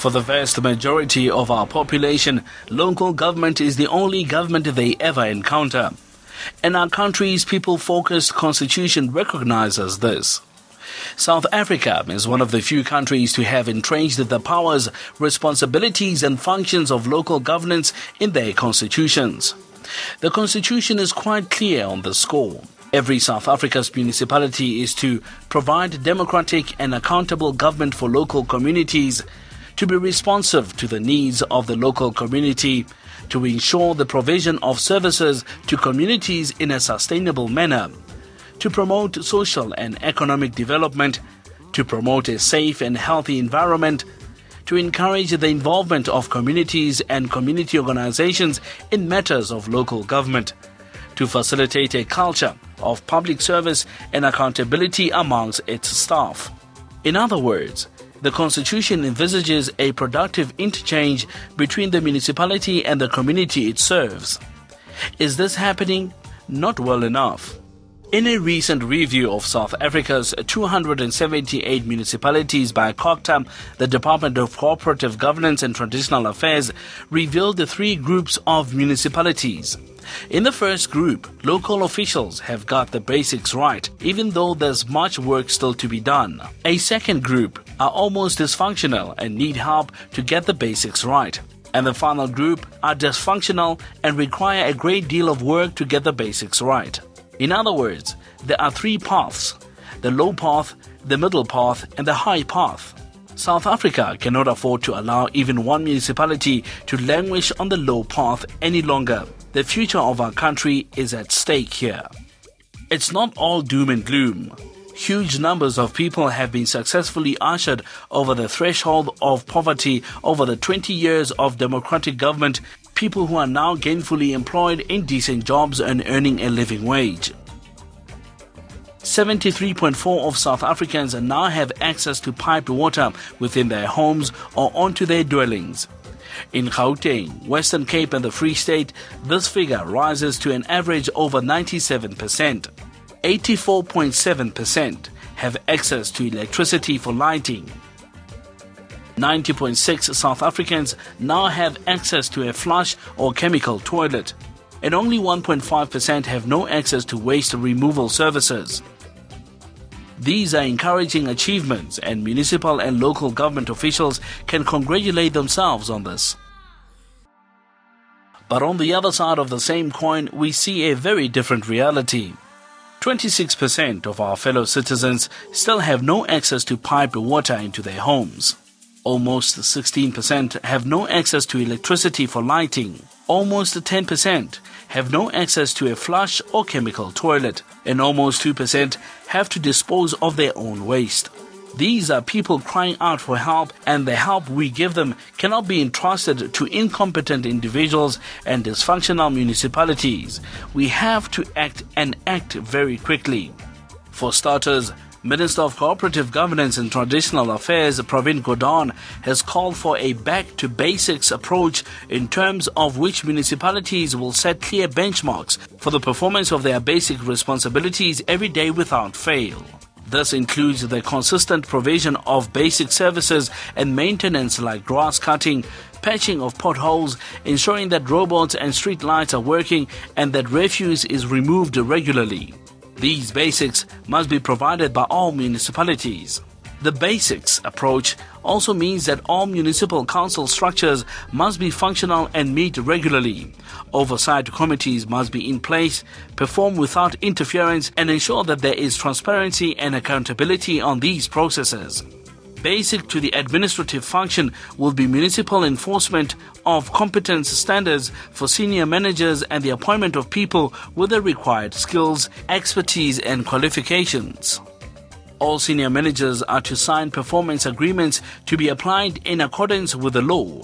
For the vast majority of our population, local government is the only government they ever encounter. And our country's people-focused constitution recognizes this. South Africa is one of the few countries to have entrenched the powers, responsibilities and functions of local governance in their constitutions. The constitution is quite clear on the score. Every South Africa's municipality is to provide democratic and accountable government for local communities, to be responsive to the needs of the local community, to ensure the provision of services to communities in a sustainable manner, to promote social and economic development, to promote a safe and healthy environment, to encourage the involvement of communities and community organizations in matters of local government, to facilitate a culture of public service and accountability amongst its staff. In other words, the Constitution envisages a productive interchange between the municipality and the community it serves. Is this happening? Not well enough. In a recent review of South Africa's 278 municipalities by COGTA, the Department of Cooperative Governance and Traditional Affairs revealed the three groups of municipalities. In the first group, local officials have got the basics right, even though there's much work still to be done. A second group are almost dysfunctional and need help to get the basics right. And the final group are dysfunctional and require a great deal of work to get the basics right. In other words, there are three paths: the low path, the middle path, and the high path. South Africa cannot afford to allow even one municipality to languish on the low path any longer. The future of our country is at stake here. It's not all doom and gloom. Huge numbers of people have been successfully ushered over the threshold of poverty over the 20 years of democratic government, people who are now gainfully employed in decent jobs and earning a living wage. 73.4% of South Africans now have access to piped water within their homes or onto their dwellings. In Gauteng, Western Cape and the Free State, this figure rises to an average over 97%. 84.7% have access to electricity for lighting. 90.6% South Africans now have access to a flush or chemical toilet, and only 1.5% have no access to waste removal services. These are encouraging achievements, and municipal and local government officials can congratulate themselves on this. But on the other side of the same coin, we see a very different reality. 26% of our fellow citizens still have no access to piped water into their homes. Almost 16% have no access to electricity for lighting. Almost 10% have no access to a flush or chemical toilet. And almost 2% have to dispose of their own waste. These are people crying out for help, and the help we give them cannot be entrusted to incompetent individuals and dysfunctional municipalities. We have to act, and act very quickly. For starters, Minister of Cooperative Governance and Traditional Affairs Pravin Gordhan has called for a back-to-basics approach in terms of which municipalities will set clear benchmarks for the performance of their basic responsibilities every day without fail. This includes the consistent provision of basic services and maintenance like grass cutting, patching of potholes, ensuring that robots and street lights are working, and that refuse is removed regularly. These basics must be provided by all municipalities. The basics approach also means that all municipal council structures must be functional and meet regularly. Oversight committees must be in place, perform without interference, and ensure that there is transparency and accountability on these processes. Basic to the administrative function will be municipal enforcement of competence standards for senior managers and the appointment of people with the required skills, expertise, and qualifications. All senior managers are to sign performance agreements to be applied in accordance with the law.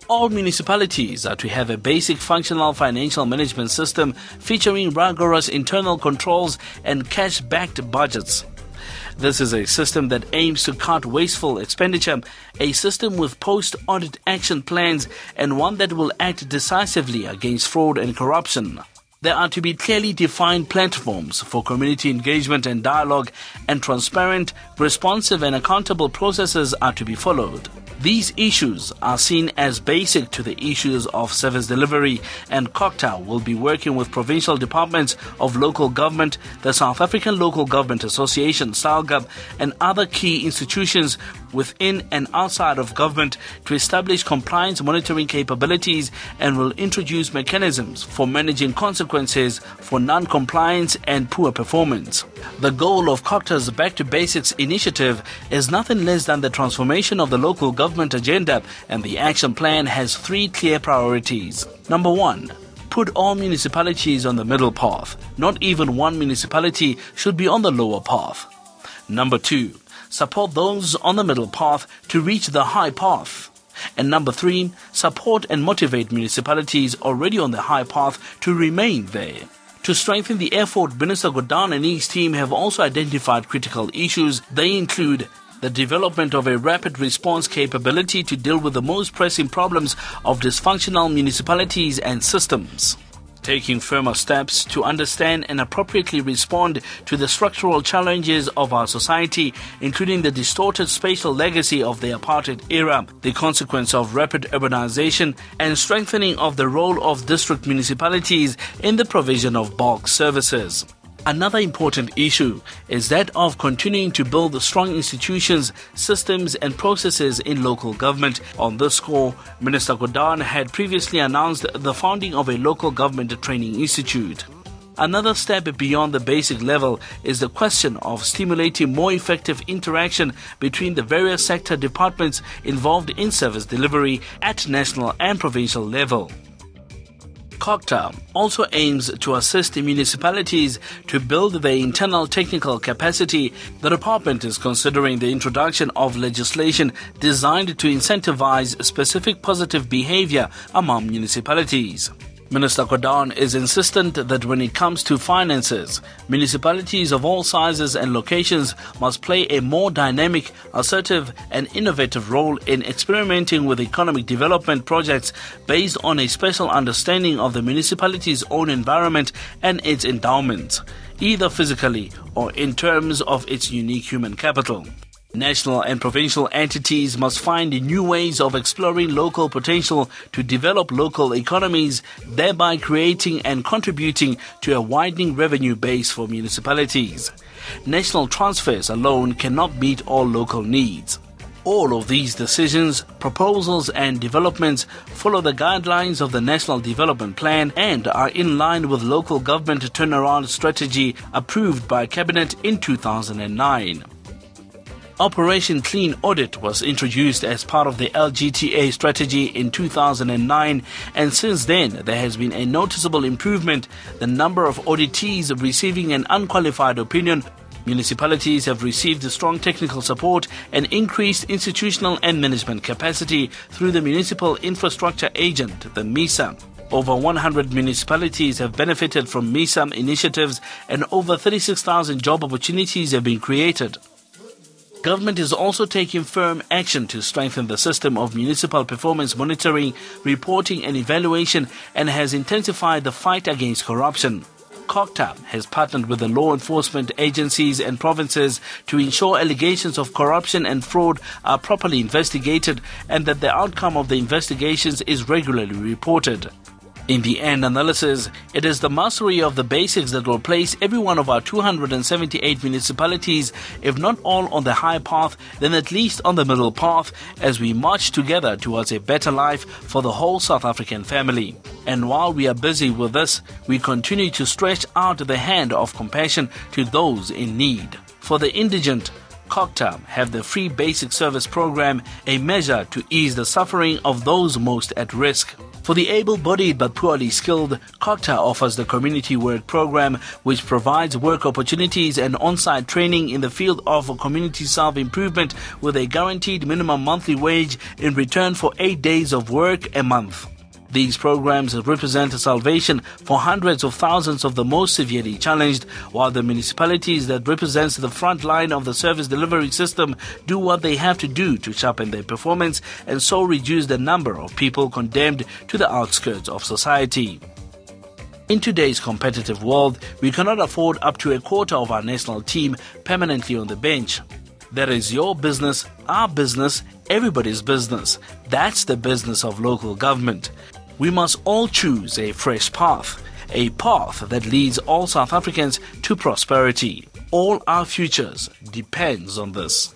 All municipalities are to have a basic functional financial management system featuring rigorous internal controls and cash-backed budgets. This is a system that aims to cut wasteful expenditure, a system with post-audit action plans, and one that will act decisively against fraud and corruption. There are to be clearly defined platforms for community engagement and dialogue, and transparent, responsive and accountable processes are to be followed. These issues are seen as basic to the issues of service delivery, and COGTA will be working with provincial departments of local government, the South African Local Government Association, SALGA, and other key institutions within and outside of government to establish compliance monitoring capabilities, and will introduce mechanisms for managing consequences for non-compliance and poor performance. The goal of COGTA's Back to Basics initiative is nothing less than the transformation of the local government agenda, and the action plan has 3 clear priorities. Number 1. Put all municipalities on the middle path. Not even one municipality should be on the lower path. Number 2. Support those on the middle path to reach the high path. And number 3, support and motivate municipalities already on the high path to remain there. To strengthen the effort, Minister Godan and his team have also identified critical issues. They include the development of a rapid response capability to deal with the most pressing problems of dysfunctional municipalities and systems, taking firmer steps to understand and appropriately respond to the structural challenges of our society, including the distorted spatial legacy of the apartheid era, the consequence of rapid urbanization, and strengthening of the role of district municipalities in the provision of bulk services. Another important issue is that of continuing to build strong institutions, systems and processes in local government. On this score, Minister Godan had previously announced the founding of a local government training institute. Another step beyond the basic level is the question of stimulating more effective interaction between the various sector departments involved in service delivery at national and provincial level. COGTA also aims to assist municipalities to build their internal technical capacity. The department is considering the introduction of legislation designed to incentivize specific positive behavior among municipalities. Minister Godan is insistent that when it comes to finances, municipalities of all sizes and locations must play a more dynamic, assertive and innovative role in experimenting with economic development projects based on a special understanding of the municipality's own environment and its endowments, either physically or in terms of its unique human capital. National and provincial entities must find new ways of exploring local potential to develop local economies, thereby creating and contributing to a widening revenue base for municipalities. National transfers alone cannot meet all local needs. All of these decisions, proposals and developments follow the guidelines of the National Development Plan and are in line with local government turnaround strategy approved by Cabinet in 2009. Operation Clean Audit was introduced as part of the LGTA strategy in 2009, and since then there has been a noticeable improvement. The number of auditees receiving an unqualified opinion, municipalities have received strong technical support and increased institutional and management capacity through the Municipal Infrastructure Agent, the MISA. Over 100 municipalities have benefited from MISA initiatives and over 36,000 job opportunities have been created. Government is also taking firm action to strengthen the system of municipal performance monitoring, reporting and evaluation, and has intensified the fight against corruption. COGTA has partnered with the law enforcement agencies and provinces to ensure allegations of corruption and fraud are properly investigated and that the outcome of the investigations is regularly reported. In the end analysis, it is the mastery of the basics that will place every one of our 278 municipalities, if not all on the high path, then at least on the middle path, as we march together towards a better life for the whole South African family. And while we are busy with this, we continue to stretch out the hand of compassion to those in need. For the indigent, COGTA have the Free Basic Service Program, a measure to ease the suffering of those most at risk. For the able-bodied but poorly skilled, COGTA offers the Community Work Program, which provides work opportunities and on-site training in the field of community self-improvement with a guaranteed minimum monthly wage in return for 8 days of work a month. These programs represent a salvation for hundreds of thousands of the most severely challenged, while the municipalities that represent the front line of the service delivery system do what they have to do to sharpen their performance and so reduce the number of people condemned to the outskirts of society. In today's competitive world, we cannot afford up to a quarter of our national team permanently on the bench. That is your business, our business, everybody's business. That's the business of local government. We must all choose a fresh path, a path that leads all South Africans to prosperity. All our futures depends on this.